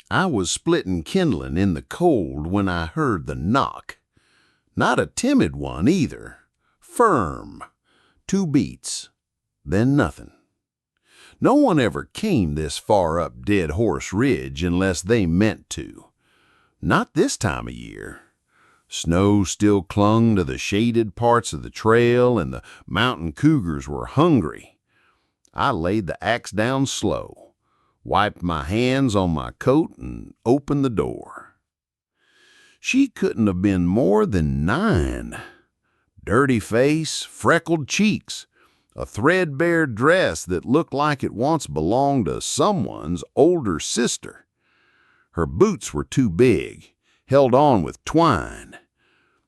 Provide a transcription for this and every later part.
I was splitting kindling in the cold when I heard the knock. Not a timid one either. Firm. 2 beats. Then nothing. No one ever came this far up Dead Horse Ridge unless they meant to. Not this time of year. Snow still clung to the shaded parts of the trail, and the mountain cougars were hungry. I laid the axe down slow, wiped my hands on my coat, and opened the door. She couldn't have been more than 9. Dirty face, freckled cheeks, a threadbare dress that looked like it once belonged to someone's older sister. Her boots were too big, held on with twine.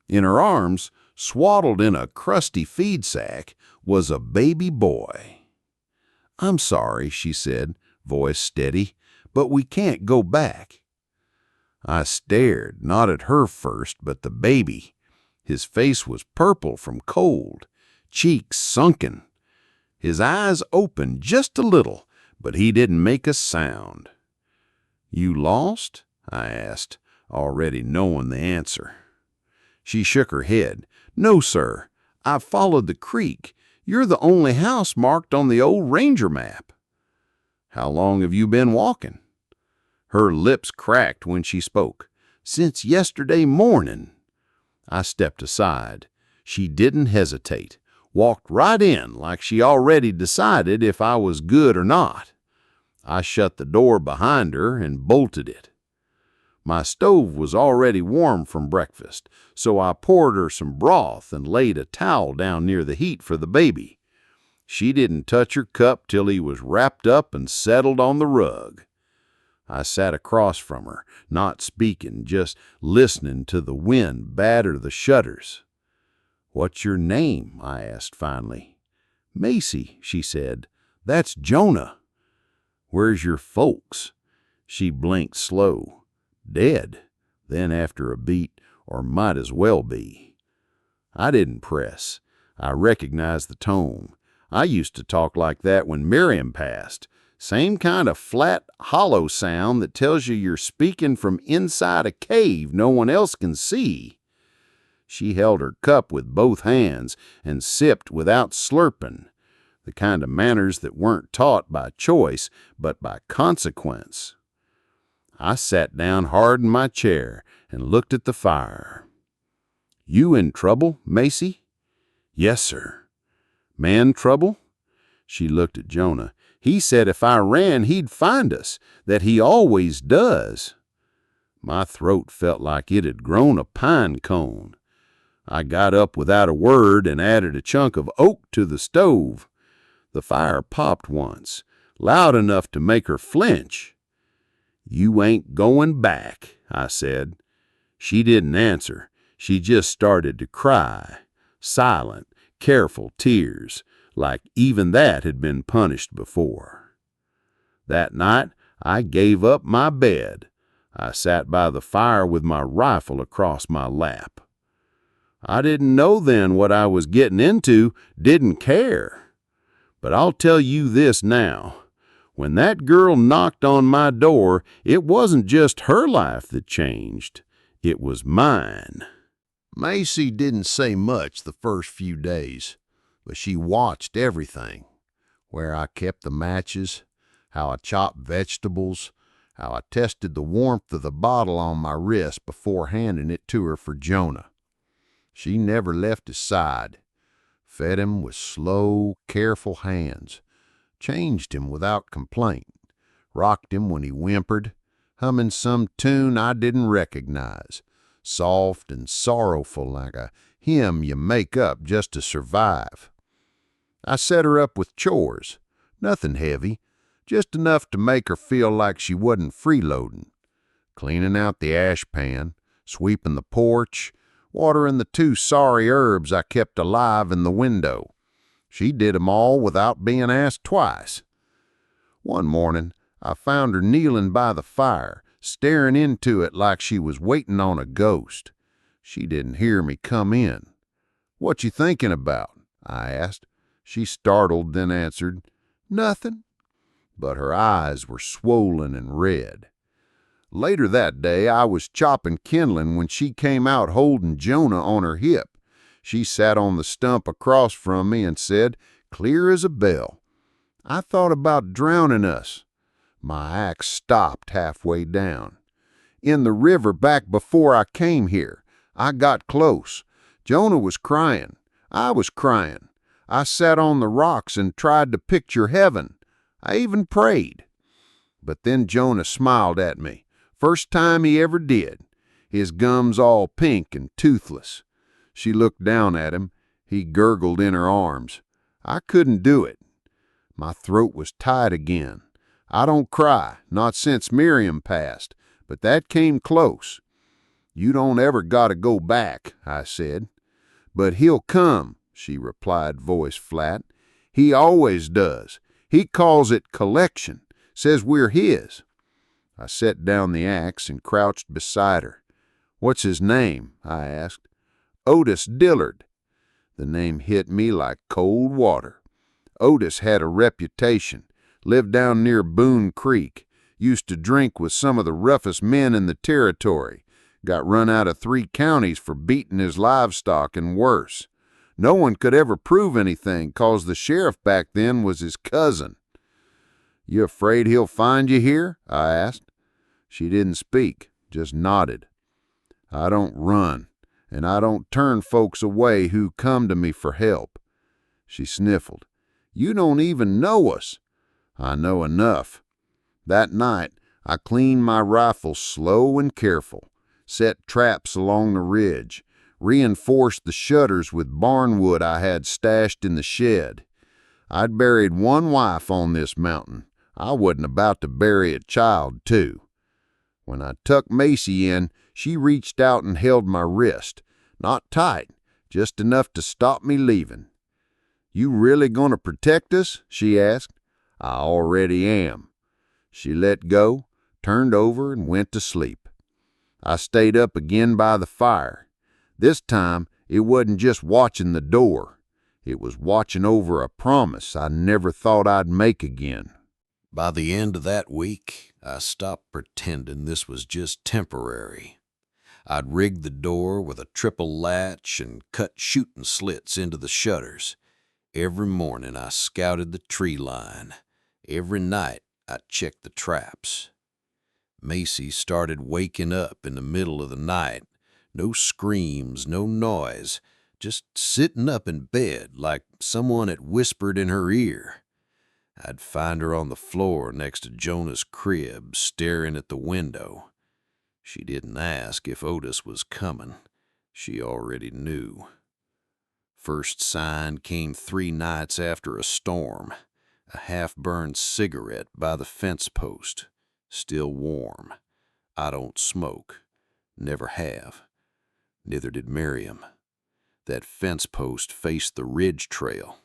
In her arms, swaddled in a crusty feed sack, was a baby boy. "I'm sorry," she said, voice steady, "but we can't go back." I stared, not at her first, but the baby. His face was purple from cold, cheeks sunken. His eyes opened just a little, but he didn't make a sound. "You lost?" I asked, already knowing the answer. She shook her head. "No, sir. I followed the creek. You're the only house marked on the old ranger map." "How long have you been walking?" Her lips cracked when she spoke. "Since yesterday morning." I stepped aside. She didn't hesitate. Walked right in like she already decided if I was good or not. I shut the door behind her and bolted it. My stove was already warm from breakfast, so I poured her some broth and laid a towel down near the heat for the baby. She didn't touch her cup till he was wrapped up and settled on the rug. I sat across from her, not speaking, just listening to the wind batter the shutters. "What's your name?" I asked finally. "Macy," she said. "That's Jonah." "Where's your folks?" She blinked slow. "Dead." Then after a beat, "Or might as well be." I didn't press. I recognized the tone. I used to talk like that when Miriam passed. Same kind of flat, hollow sound that tells you you're speaking from inside a cave no one else can see. She held her cup with both hands and sipped without slurping, the kind of manners that weren't taught by choice but by consequence. I sat down hard in my chair and looked at the fire. "You in trouble, Macy?" "Yes, sir." "Man trouble?" She looked at Jonah. "He said if I ran he'd find us, that he always does." My throat felt like it had grown a pine cone. I got up without a word and added a chunk of oak to the stove. The fire popped once, loud enough to make her flinch. "You ain't going back," I said. She didn't answer. She just started to cry. Silent, careful tears, like even that had been punished before. That night, I gave up my bed. I sat by the fire with my rifle across my lap. I didn't know then what I was getting into, didn't care. But I'll tell you this now. When that girl knocked on my door, it wasn't just her life that changed. It was mine. Macy didn't say much the first few days, but she watched everything. Where I kept the matches, how I chopped vegetables, how I tested the warmth of the bottle on my wrist before handing it to her for Jonah. She never left his side. Fed him with slow, careful hands. Changed him without complaint. Rocked him when he whimpered, humming some tune I didn't recognize. Soft and sorrowful like a hymn you make up just to survive. I set her up with chores. Nothing heavy. Just enough to make her feel like she wasn't freeloading. Cleaning out the ash pan, sweeping the porch, watering the 2 sorry herbs I kept alive in the window. She did 'em all without being asked twice. One morning, I found her kneeling by the fire, staring into it like she was waiting on a ghost. She didn't hear me come in. "What you thinking about?" I asked. She startled, then answered, "Nothing." But her eyes were swollen and red. Later that day, I was chopping kindling when she came out holding Jonah on her hip. She sat on the stump across from me and said, clear as a bell, I thought about drowning us. My axe stopped halfway down. In the river back before I came here, I got close. Jonah was crying. I was crying. I sat on the rocks and tried to picture heaven. I even prayed. But then Jonah smiled at me. First time he ever did. His gums all pink and toothless. She looked down at him. He gurgled in her arms. I couldn't do it. My throat was tight again. I don't cry, not since Miriam passed, but that came close. You don't ever gotta go back, I said. But he'll come, she replied, voice flat. He always does. He calls it collection, says we're his. I set down the axe and crouched beside her. What's his name? I asked. Otis Dillard. The name hit me like cold water. Otis had a reputation, lived down near Boone Creek, used to drink with some of the roughest men in the territory, got run out of 3 counties for beating his livestock and worse. No one could ever prove anything 'cause the sheriff back then was his cousin. You afraid he'll find you here? I asked. She didn't speak, just nodded. I don't run, and I don't turn folks away who come to me for help. She sniffled. You don't even know us. I know enough. That night, I cleaned my rifle slow and careful, set traps along the ridge, reinforced the shutters with barnwood I had stashed in the shed. I'd buried 1 wife on this mountain. I wasn't about to bury a child, too. When I tucked Macy in, she reached out and held my wrist. Not tight, just enough to stop me leaving. You really gonna protect us? She asked. I already am. She let go, turned over, and went to sleep. I stayed up again by the fire. This time, it wasn't just watching the door. It was watching over a promise I never thought I'd make again. By the end of that week, I stopped pretending this was just temporary. I'd rigged the door with a triple latch and cut shooting slits into the shutters. Every morning I scouted the tree line. Every night I checked the traps. Macy started waking up in the middle of the night. No screams, no noise, just sitting up in bed like someone had whispered in her ear. I'd find her on the floor next to Jonah's crib, staring at the window. She didn't ask if Otis was coming. She already knew. First sign came 3 nights after a storm. A half-burned cigarette by the fence post, still warm. I don't smoke, never have. Neither did Miriam. That fence post faced the ridge trail.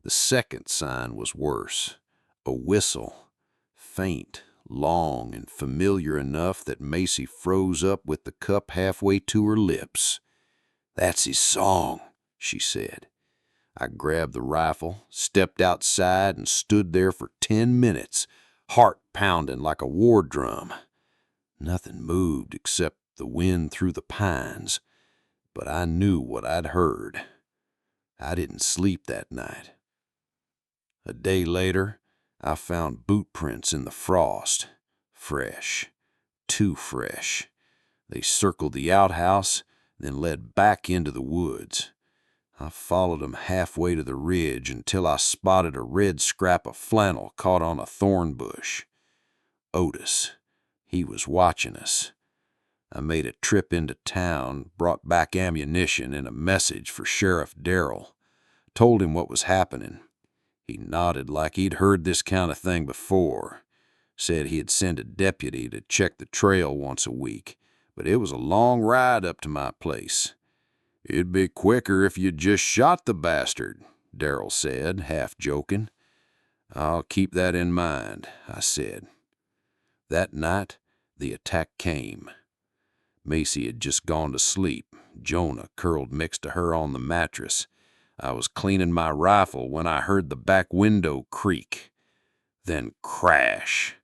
The second sign was worse. A whistle, faint, long, and familiar enough that Macy froze up with the cup halfway to her lips. That's his song, she said. I grabbed the rifle, stepped outside, and stood there for 10 minutes, heart pounding like a war drum. Nothing moved except the wind through the pines, but I knew what I'd heard. I didn't sleep that night. A day later, I found boot prints in the frost. Fresh. Too fresh. They circled the outhouse, then led back into the woods. I followed them halfway to the ridge until I spotted a red scrap of flannel caught on a thorn bush. Otis. He was watching us. I made a trip into town, brought back ammunition and a message for Sheriff Darrell. Told him what was happening. He nodded like he'd heard this kind of thing before. Said he'd send a deputy to check the trail once a week, but it was a long ride up to my place. It'd be quicker if you'd just shot the bastard, Darrell said, half joking. I'll keep that in mind, I said. That night, the attack came. Macy had just gone to sleep, Jonah curled next to her on the mattress. I was cleaning my rifle when I heard the back window creak. Then crash.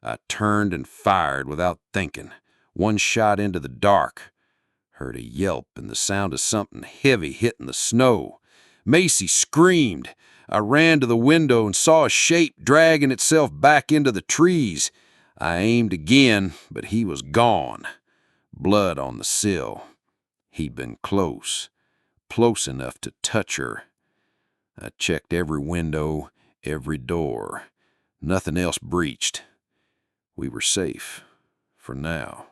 I turned and fired without thinking. One shot into the dark. Heard a yelp and the sound of something heavy hitting the snow. Macy screamed. I ran to the window and saw a shape dragging itself back into the trees. I aimed again, but he was gone. Blood on the sill. He'd been close enough to touch her. I checked every window, every door. Nothing else breached. We were safe, for now.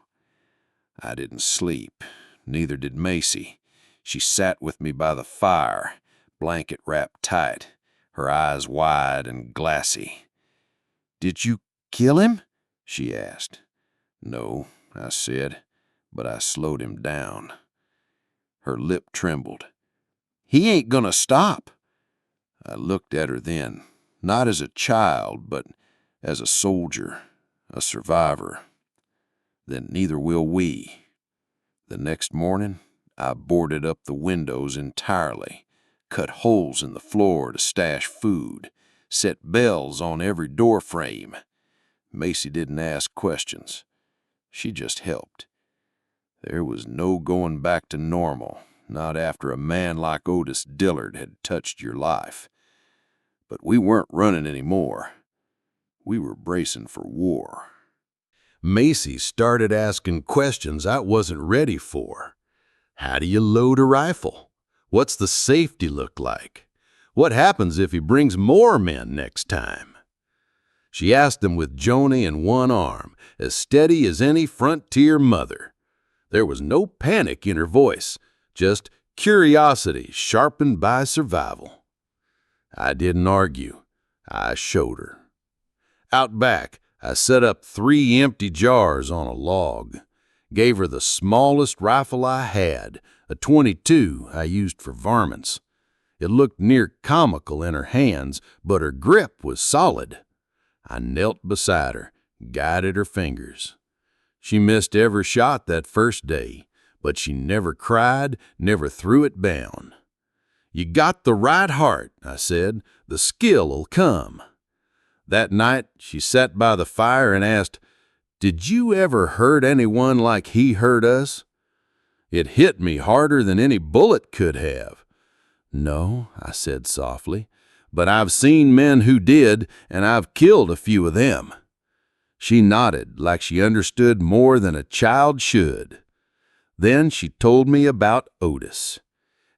I didn't sleep. Neither did Macy. She sat with me by the fire, blanket wrapped tight, her eyes wide and glassy. "Did you kill him?" she asked. "No," I said, but I slowed him down. Her lip trembled. "He ain't gonna stop." I looked at her then, not as a child, but as a soldier, a survivor. "Then neither will we." The next morning, I boarded up the windows entirely, cut holes in the floor to stash food, set bells on every door frame. Macy didn't ask questions. She just helped. There was no going back to normal, not after a man like Otis Dillard had touched your life. But we weren't running anymore. We were bracing for war. Macy started asking questions I wasn't ready for. How do you load a rifle? What's the safety look like? What happens if he brings more men next time? She asked them with Joni in one arm, as steady as any frontier mother. There was no panic in her voice, just curiosity sharpened by survival. I didn't argue. I showed her. Out back, I set up 3 empty jars on a log, gave her the smallest rifle I had, a .22 I used for varmints. It looked near comical in her hands, but her grip was solid. I knelt beside her, guided her fingers. She missed every shot that first day, but she never cried, never threw it down. "You got the right heart," I said. "The skill'll come." That night, she sat by the fire and asked, "Did you ever hurt anyone like he hurt us?" It hit me harder than any bullet could have. "No," I said softly, "but I've seen men who did, and I've killed a few of them." She nodded like she understood more than a child should. Then she told me about Otis,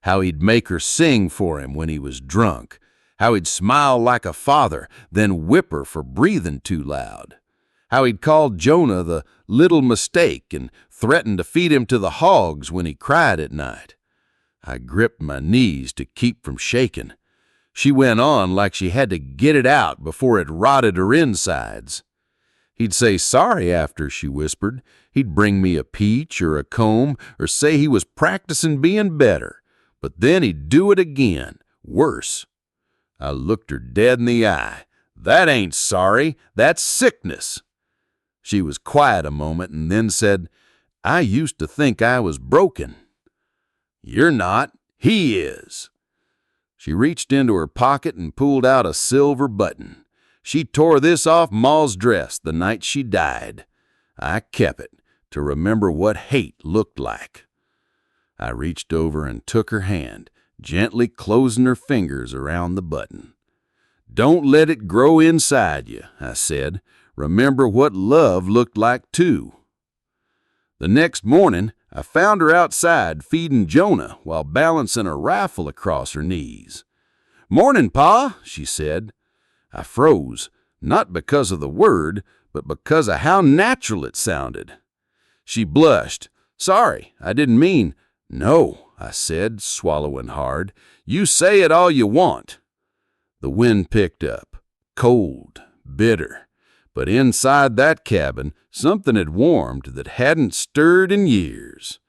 how he'd make her sing for him when he was drunk, how he'd smile like a father, then whip her for breathing too loud, how he'd called Jonah the little mistake and threatened to feed him to the hogs when he cried at night. I gripped my knees to keep from shaking. She went on like she had to get it out before it rotted her insides. He'd say sorry after, she whispered. He'd bring me a peach or a comb or say he was practicing being better. But then he'd do it again, worse. I looked her dead in the eye. "That ain't sorry, that's sickness." She was quiet a moment and then said, "I used to think I was broken." "You're not, he is." She reached into her pocket and pulled out a silver button. She tore this off Ma's dress the night she died. I kept it to remember what hate looked like. I reached over and took her hand, gently closing her fingers around the button. "Don't let it grow inside you," I said. "Remember what love looked like too." The next morning, I found her outside feeding Jonah while balancing a rifle across her knees. "Morning, Pa," she said. I froze, not because of the word, but because of how natural it sounded. She blushed. "Sorry, I didn't mean—" "No," I said, swallowing hard. "You say it all you want." The wind picked up, cold, bitter. But inside that cabin, something had warmed that hadn't stirred in years.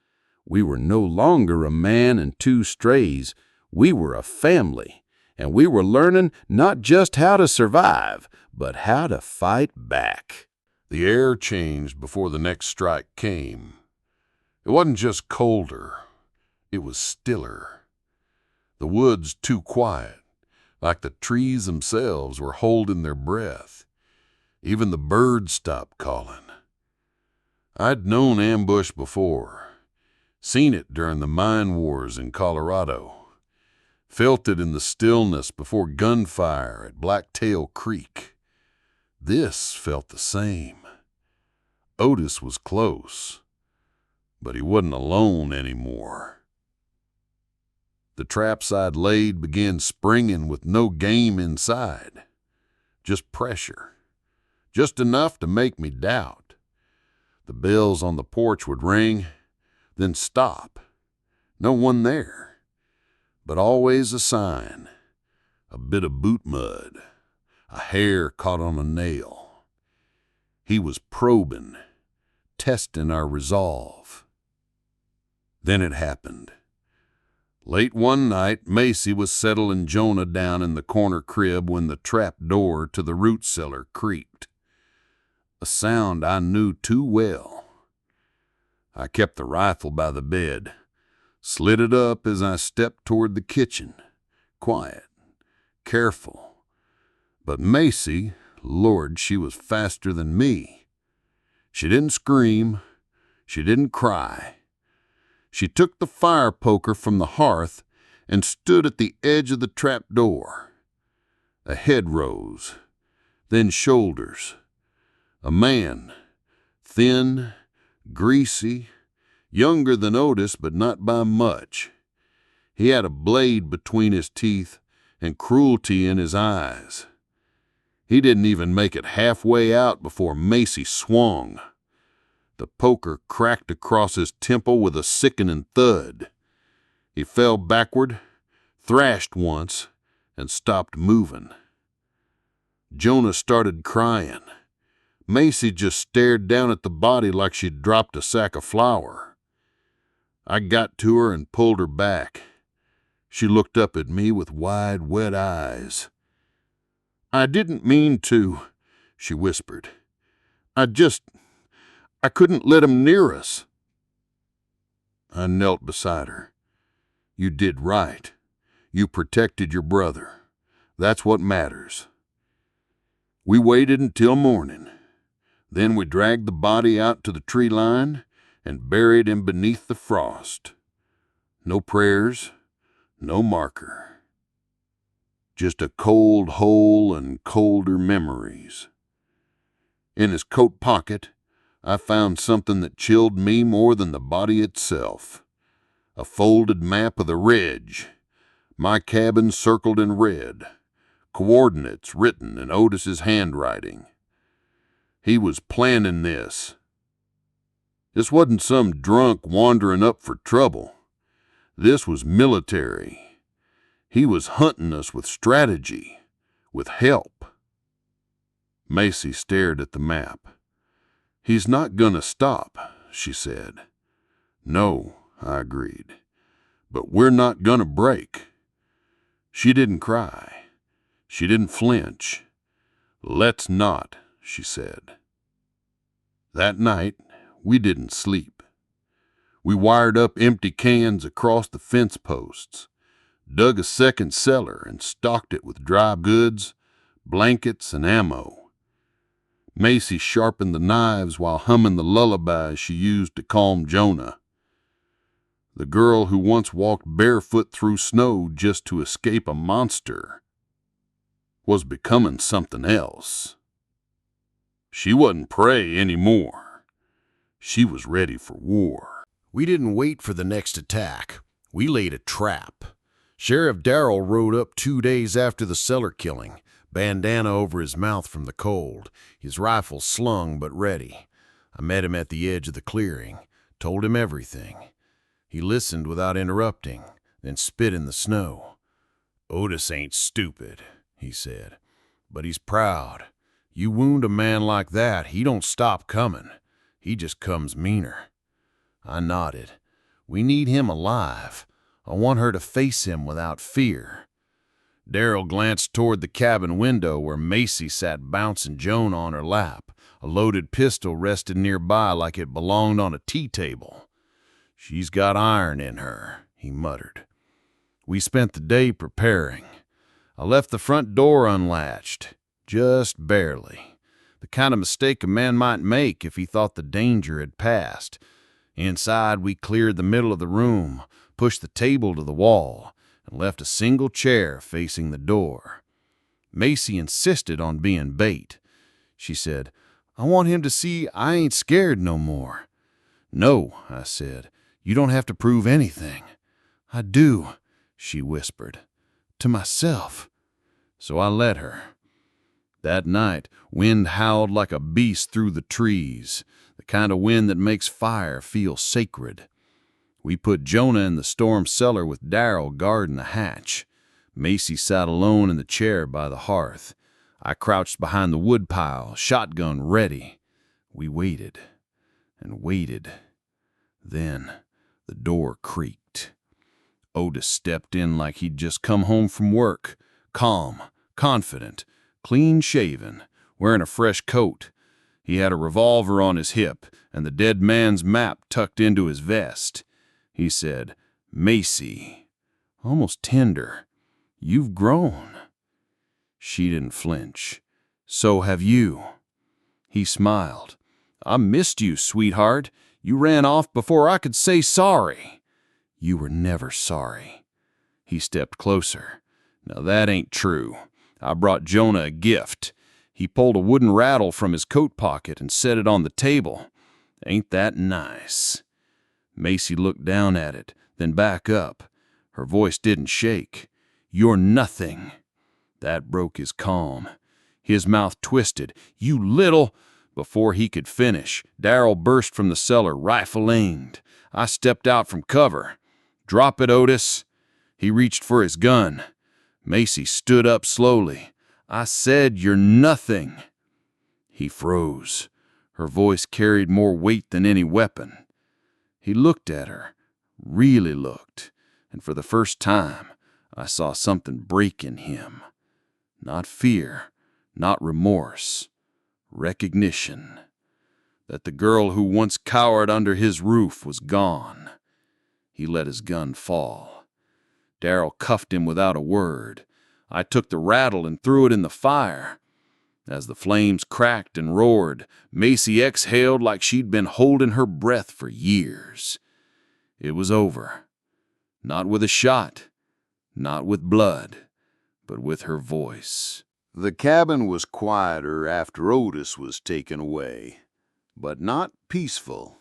We were no longer a man and 2 strays. We were a family, and we were learning not just how to survive, but how to fight back. The air changed before the next strike came. It wasn't just colder, it was stiller. The woods too quiet, like the trees themselves were holding their breath. Even the birds stopped calling. I'd known ambush before, seen it during the mine wars in Colorado, felt it in the stillness before gunfire at Blacktail Creek. This felt the same. Otis was close, but he wasn't alone anymore. The traps I'd laid began springing with no game inside, just pressure, just enough to make me doubt. The bells on the porch would ring, then stop. No one there, but always a sign, a bit of boot mud, a hair caught on a nail. He was probing, testing our resolve. Then it happened. Late one night, Macy was settling Jonah down in the corner crib when the trap door to the root cellar creaked. A sound I knew too well. I kept the rifle by the bed, slid it up as I stepped toward the kitchen, quiet, careful. But Macy, Lord, she was faster than me. She didn't scream. She didn't cry. She took the fire poker from the hearth and stood at the edge of the trap door. A head rose, then shoulders. A man, thin, greasy, younger than Otis, but not by much. He had a blade between his teeth and cruelty in his eyes. He didn't even make it halfway out before Macy swung. The poker cracked across his temple with a sickening thud. He fell backward, thrashed once, and stopped moving. Jonah started crying. Macy just stared down at the body like she'd dropped a sack of flour. I got to her and pulled her back. She looked up at me with wide, wet eyes. "I didn't mean to," she whispered. I couldn't let him near us." I knelt beside her. "You did right. You protected your brother. That's what matters." We waited until morning. Then we dragged the body out to the tree line and buried him beneath the frost. No prayers, no marker. Just a cold hole and colder memories. In his coat pocket, I found something that chilled me more than the body itself. A folded map of the ridge, my cabin circled in red, coordinates written in Otis's handwriting. He was planning this. This wasn't some drunk wandering up for trouble. This was military. He was hunting us with strategy, with help. Macy stared at the map. "He's not gonna stop," she said. "No," I agreed. "But we're not gonna break." She didn't cry. She didn't flinch. "Let's not," she said. That night, we didn't sleep. We wired up empty cans across the fence posts, dug a second cellar and stocked it with dry goods, blankets, and ammo. Macy sharpened the knives while humming the lullabies she used to calm Jonah. The girl who once walked barefoot through snow just to escape a monster was becoming something else. She wasn't prey anymore. She was ready for war. We didn't wait for the next attack. We laid a trap. Sheriff Darrell rode up 2 days after the cellar killing, bandana over his mouth from the cold, his rifle slung but ready. I met him at the edge of the clearing, told him everything. He listened without interrupting, then spit in the snow. "Otis ain't stupid," he said, "but he's proud. You wound a man like that, he don't stop coming. He just comes meaner." I nodded. "We need him alive. I want her to face him without fear." Darrell glanced toward the cabin window where Macy sat bouncing Joan on her lap. A loaded pistol rested nearby like it belonged on a tea table. "She's got iron in her," he muttered. We spent the day preparing. I left the front door unlatched, just barely. the kind of mistake a man might make if he thought the danger had passed. Inside, we cleared the middle of the room, pushed the table to the wall, and left a single chair facing the door. Macy insisted on being bait. She said, "I want him to see I ain't scared no more." "No," I said, "you don't have to prove anything." "I do," she whispered, "to myself." So I let her. That night, wind howled like a beast through the trees, the kind of wind that makes fire feel sacred. We put Jonah in the storm cellar with Darrell guarding the hatch. Macy sat alone in the chair by the hearth. I crouched behind the woodpile, shotgun ready. We waited and waited. Then the door creaked. Otis stepped in like he'd just come home from work, calm, confident, clean-shaven, wearing a fresh coat. He had a revolver on his hip and the dead man's map tucked into his vest. He said, "Macy," almost tender, "you've grown." She didn't flinch. "So have you." He smiled. "I missed you, sweetheart. You ran off before I could say sorry." "You were never sorry." He stepped closer. "Now that ain't true. I brought Jonah a gift." He pulled a wooden rattle from his coat pocket and set it on the table. "Ain't that nice?" Macy looked down at it, then back up. Her voice didn't shake. "You're nothing." That broke his calm. His mouth twisted. "You little—" Before he could finish, Darrell burst from the cellar, rifle aimed. I stepped out from cover. "Drop it, Otis." He reached for his gun. Macy stood up slowly. "I said you're nothing." He froze. Her voice carried more weight than any weapon. He looked at her, really looked, and for the first time, I saw something break in him. Not fear, not remorse, recognition. That the girl who once cowered under his roof was gone. He let his gun fall. Darrell cuffed him without a word. I took the rattle and threw it in the fire. As the flames cracked and roared, Macy exhaled like she'd been holding her breath for years. It was over. Not with a shot, not with blood, but with her voice. The cabin was quieter after Otis was taken away, but not peaceful.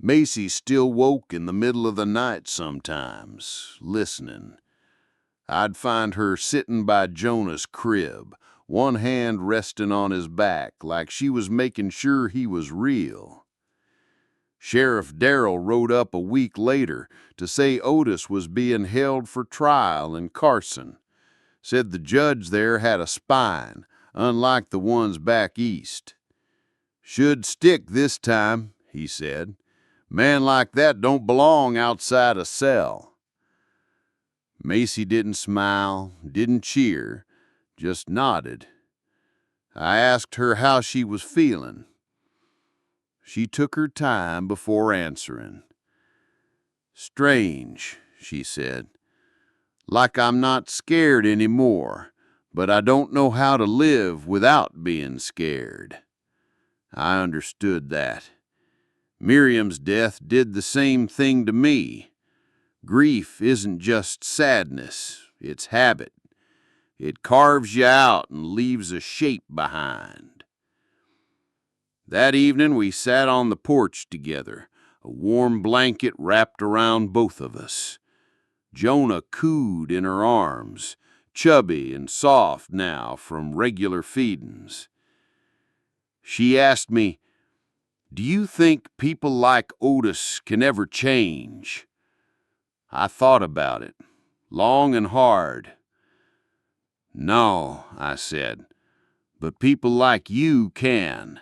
Macy still woke in the middle of the night sometimes, listening. I'd find her sitting by Jonah's crib, one hand resting on his back like she was making sure he was real. Sheriff Darrell rode up a week later to say Otis was being held for trial in Carson. Said the judge there had a spine, unlike the ones back east. "Should stick this time," he said. "Man like that don't belong outside a cell." Macy didn't smile, didn't cheer, just nodded. I asked her how she was feeling. She took her time before answering. "Strange," she said. "Like I'm not scared anymore, but I don't know how to live without being scared." I understood that. Miriam's death did the same thing to me. Grief isn't just sadness, it's habit. It carves you out and leaves a shape behind. That evening we sat on the porch together, a warm blanket wrapped around both of us. Jonah cooed in her arms, chubby and soft now from regular feedings. She asked me, "Do you think people like Otis can ever change?" I thought about it, long and hard. "No," I said, "but people like you can."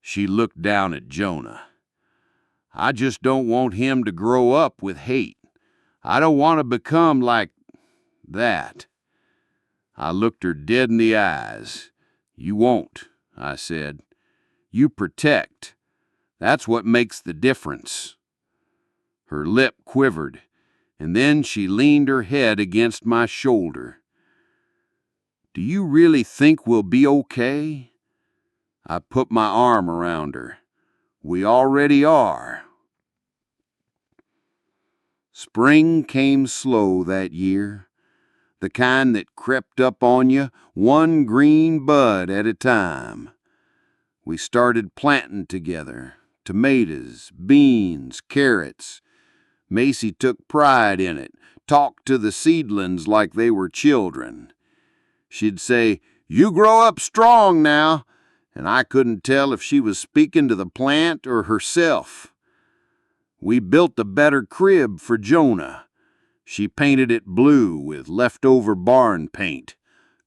She looked down at Jonah. "I just don't want him to grow up with hate. I don't want to become like that." I looked her dead in the eyes. "You won't," I said. "You protect. That's what makes the difference." Her lip quivered, and then she leaned her head against my shoulder. "Do you really think we'll be okay?" I put my arm around her. We already are. Spring came slow that year, the kind that crept up on you one green bud at a time. We started planting together, tomatoes, beans, carrots. Macy took pride in it, talked to the seedlings like they were children. She'd say, "You grow up strong now," and I couldn't tell if she was speaking to the plant or herself. We built a better crib for Jonah. She painted it blue with leftover barn paint,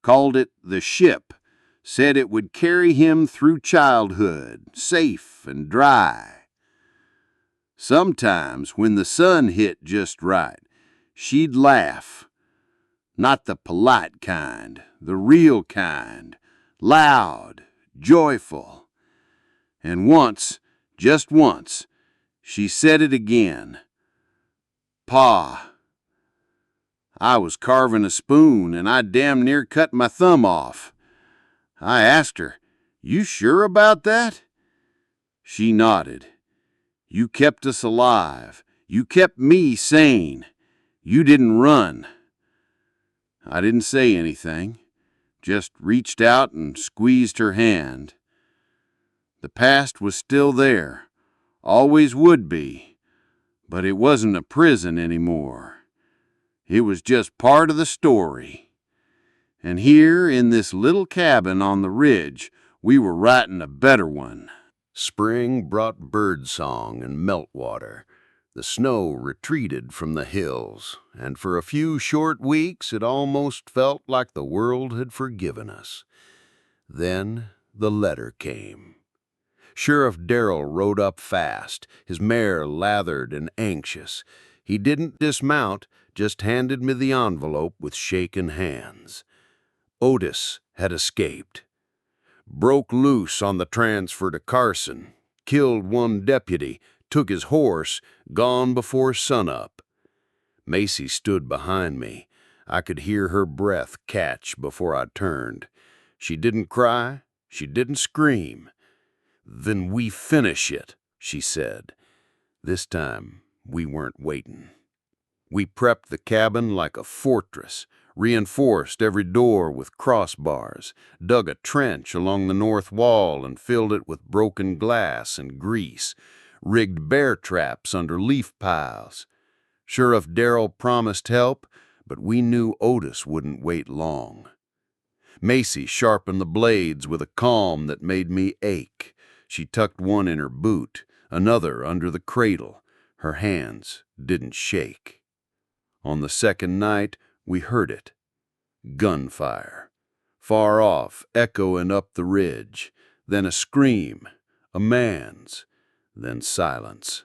called it the ship, said it would carry him through childhood, safe and dry. Sometimes, when the sun hit just right, she'd laugh. Not the polite kind, the real kind, loud, joyful. And once, just once, she said it again. "Pa, I was carving a spoon and I damn near cut my thumb off." I asked her, "You sure about that?" She nodded. "You kept us alive. You kept me sane. You didn't run." I didn't say anything, just reached out and squeezed her hand. The past was still there, always would be, but it wasn't a prison anymore. It was just part of the story. And here in this little cabin on the ridge, we were writing a better one. Spring brought birdsong and meltwater. The snow retreated from the hills, and for a few short weeks it almost felt like the world had forgiven us. Then the letter came. Sheriff Darrell rode up fast, his mare lathered and anxious. He didn't dismount, just handed me the envelope with shaken hands. Otis had escaped. Broke loose on the transfer to Carson, killed one deputy, took his horse, gone before sunup. Macy stood behind me. I could hear her breath catch before I turned. She didn't cry, she didn't scream. "Then we finish it," she said. This time, we weren't waiting. We prepped the cabin like a fortress, reinforced every door with crossbars, dug a trench along the north wall and filled it with broken glass and grease, rigged bear traps under leaf piles. Sheriff Darrell promised help, but we knew Otis wouldn't wait long. Macy sharpened the blades with a calm that made me ache. She tucked one in her boot, another under the cradle. Her hands didn't shake. On the second night, we heard it. Gunfire. Far off, echoing up the ridge. Then a scream, a man's. Then silence.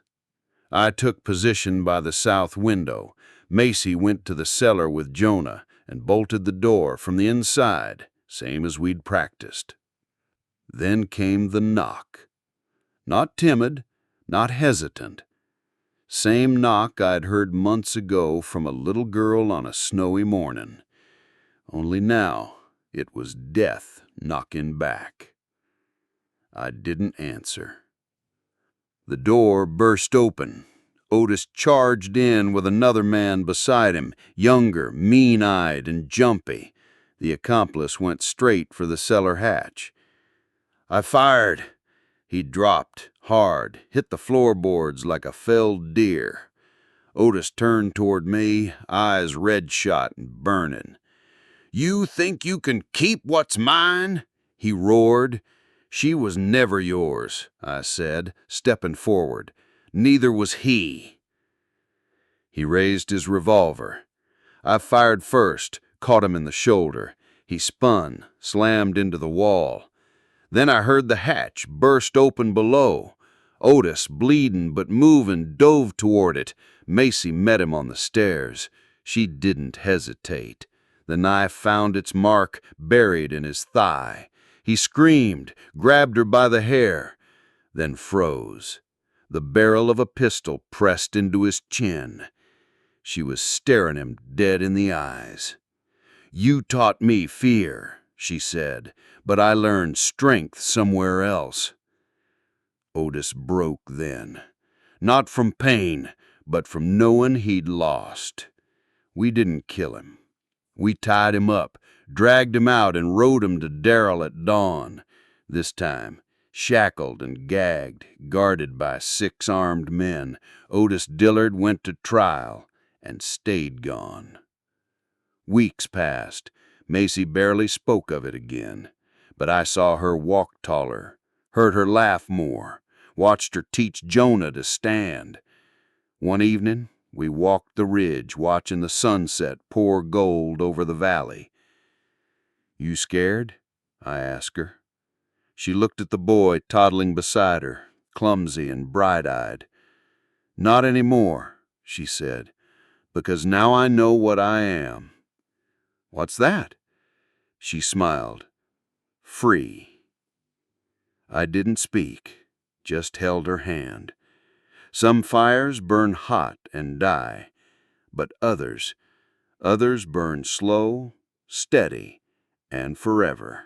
I took position by the south window. Macy went to the cellar with Jonah and bolted the door from the inside, same as we'd practiced. Then came the knock. Not timid, not hesitant. Same knock I'd heard months ago from a little girl on a snowy morning. Only now it was death knocking back. I didn't answer. The door burst open. Otis charged in with another man beside him, younger, mean-eyed, and jumpy. The accomplice went straight for the cellar hatch. I fired. He dropped, hard, hit the floorboards like a felled deer. Otis turned toward me, eyes red-shot and burning. "You think you can keep what's mine?" he roared. "She was never yours," I said, stepping forward. "Neither was he." He raised his revolver. I fired first, caught him in the shoulder. He spun, slammed into the wall. Then I heard the hatch burst open below. Otis, bleeding but moving, dove toward it. Macy met him on the stairs. She didn't hesitate. The knife found its mark, buried in his thigh. He screamed, grabbed her by the hair, then froze. The barrel of a pistol pressed into his chin. She was staring him dead in the eyes. "You taught me fear," she said, but I learned strength somewhere else. Otis broke then. Not from pain, but from knowing he'd lost. We didn't kill him. We tied him up, dragged him out, and rode him to Darrell at dawn. This time, shackled and gagged, guarded by 6 armed men, Otis Dillard went to trial and stayed gone. Weeks passed. Macy barely spoke of it again, but I saw her walk taller, heard her laugh more, watched her teach Jonah to stand. One evening, we walked the ridge, watching the sunset pour gold over the valley. "You scared?" I asked her. She looked at the boy toddling beside her, clumsy and bright-eyed. "Not anymore," she said, "because now I know what I am." "What's that?" She smiled. "Free." I didn't speak, just held her hand. Some fires burn hot and die, but others burn slow, steady, and forever.